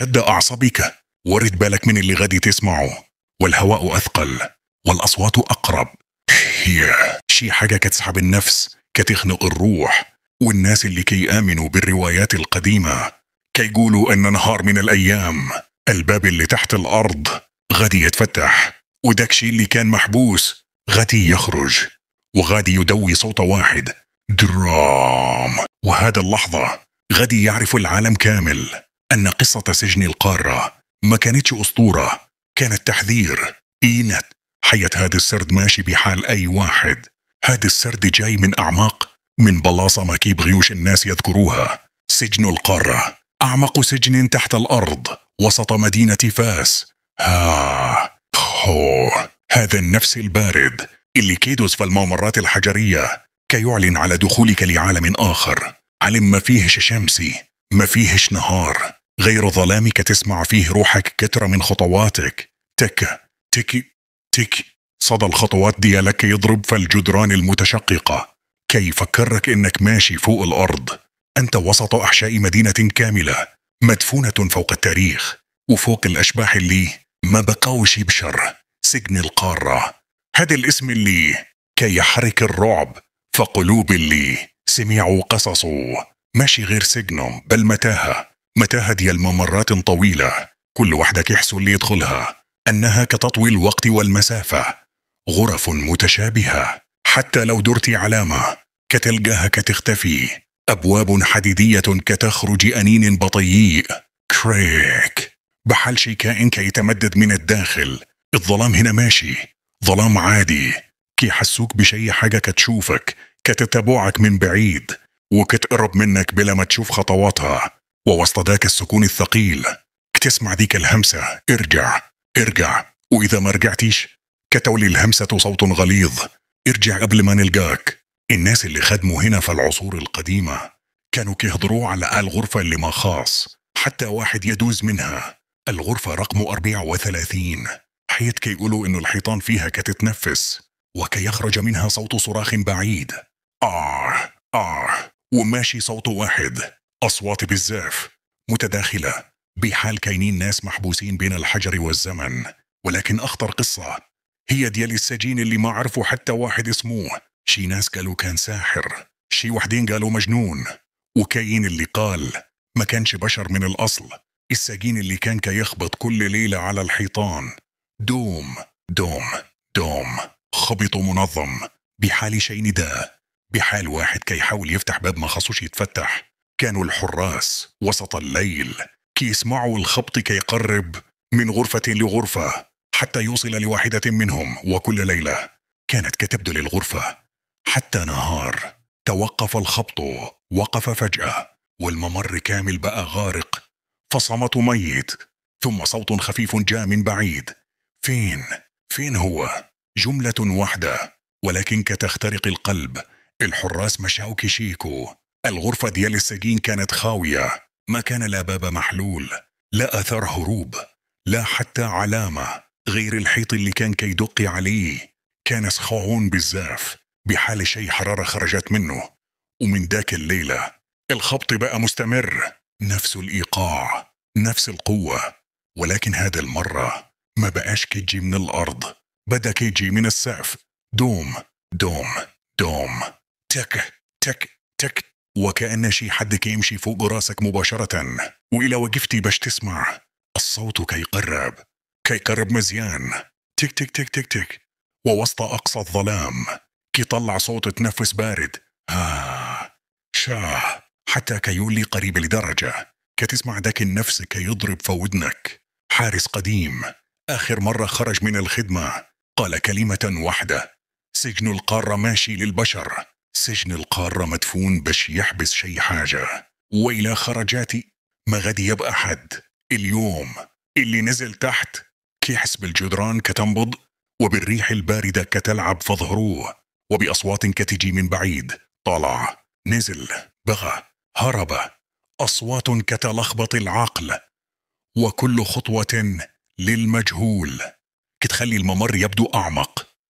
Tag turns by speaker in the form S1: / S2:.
S1: شد أعصابك، ورد بالك من اللي غادي تسمعه. والهواء أثقل والأصوات أقرب. هي شي حاجة كتسحب النفس، كتخنق الروح. والناس اللي كيآمنوا بالروايات القديمة كيقولوا أن نهار من الأيام الباب اللي تحت الأرض غادي يتفتح، وداك شي اللي كان محبوس غادي يخرج، وغادي يدوي صوت واحد، درام. وهذا اللحظة غادي يعرف العالم كامل أن قصة سجن القارة ما كانتش أسطورة، كانت تحذير. إينت حياة هذا السرد ماشي بحال أي واحد. هذا السرد جاي من أعماق، من بلاصة ما كيبغيوش الناس يذكروها. سجن القارة أعمق سجن تحت الأرض وسط مدينة فاس. هذا النفس البارد اللي كيدوس في الممرات الحجرية كيعلن على دخولك لعالم آخر، عالم ما فيهش شمسي، ما فيهش نهار، غير ظلامك تسمع فيه روحك كترة من خطواتك. تك تك تك، صدى الخطوات ديالك يضرب في الجدران المتشققة كي يفكرك إنك ماشي فوق الأرض. أنت وسط أحشاء مدينة كاملة مدفونة فوق التاريخ وفوق الأشباح اللي ما بقاوش بشر. سجن القارة، هذا الاسم اللي كي يحرك الرعب فقلوب اللي سمعوا قصصه. ماشي غير سجنهم بل متاهة ديال ممرات طويلة، كل وحدك يحسوا اللي يدخلها أنها كتطوي الوقت والمسافة. غرف متشابهة، حتى لو درتي علامة كتلقاها كتختفي. أبواب حديدية كتخرج أنين بطيء، كريك، بحال شي كائن كيتمدد من الداخل. الظلام هنا ماشي ظلام عادي، كيحسوك بشي حاجة كتشوفك، كتتبعك من بعيد وكتقرب منك بلا ما تشوف خطواتها. ووسط ذاك السكون الثقيل كتسمع ذيك الهمسة، ارجع ارجع. وإذا ما رجعتيش كتولي الهمسة صوت غليظ، ارجع قبل ما نلقاك. الناس اللي خدموا هنا في العصور القديمة كانوا كيهضروا على الغرفة اللي ما خاص حتى واحد يدوز منها. الغرفة رقم 34، حيث كيقولوا إنه الحيطان فيها كتتنفس وكي يخرج منها صوت صراخ بعيد. وماشي صوت واحد، أصوات بالزاف متداخلة بحال كاينين ناس محبوسين بين الحجر والزمن. ولكن أخطر قصة هي ديال السجين اللي ما عرفوا حتى واحد اسمه. شي ناس قالوا كان ساحر، شي وحدين قالوا مجنون، وكاين اللي قال ما كانش بشر من الأصل. السجين اللي كان كيخبط كل ليلة على الحيطان، دوم دوم دوم، خبط منظم بحال شي نداء، بحال واحد كيحاول يفتح باب ما خصوش يتفتح. كانوا الحراس وسط الليل كيسمعوا الخبط كيقرب من غرفة لغرفة حتى يوصل لواحدة منهم. وكل ليلة كانت كتبدل الغرفة حتى نهار توقف الخبط، وقف فجأة والممر كامل بقى غارق، فصمت ميت. ثم صوت خفيف جاء من بعيد، فين هو؟ جملة واحدة ولكن كتخترق القلب. الحراس مشاو كيشيكوا. الغرفة ديال السجين كانت خاوية، ما كان لا باب محلول، لا أثر هروب، لا حتى علامة غير الحيط اللي كان كيدق عليه. كان سخون بزاف بحال شي حرارة خرجت منه. ومن ذاك الليلة الخبط بقى مستمر، نفس الإيقاع، نفس القوة، ولكن هذا المرة ما بقاش كيجي من الأرض، بدأ كيجي من السقف. دوم دوم دوم، تك تك تك، وكأن شي حد كيمشي فوق راسك مباشرة. وإلى وقفتي باش تسمع الصوت كيقرب مزيان، تك تك تك تك تك. ووسط أقصى الظلام كيطلع صوت تنفس بارد، شاه، حتى كيولي قريب لدرجة كتسمع داك النفس كيضرب في ودنك. حارس قديم آخر مرة خرج من الخدمة قال كلمة واحدة: سجن القارة ماشي للبشر، سجن القارة مدفون باش يحبس شي حاجة. وإلى خرجاتي ما غادي يبقى حد. اليوم اللي نزل تحت كيحس بالجدران كتنبض، وبالريح الباردة كتلعب في ظهروه، وبأصوات كتجي من بعيد. طلع، نزل، بغى، هرب، أصوات كتلخبط العقل، وكل خطوة للمجهول كتخلي الممر يبدو أعمق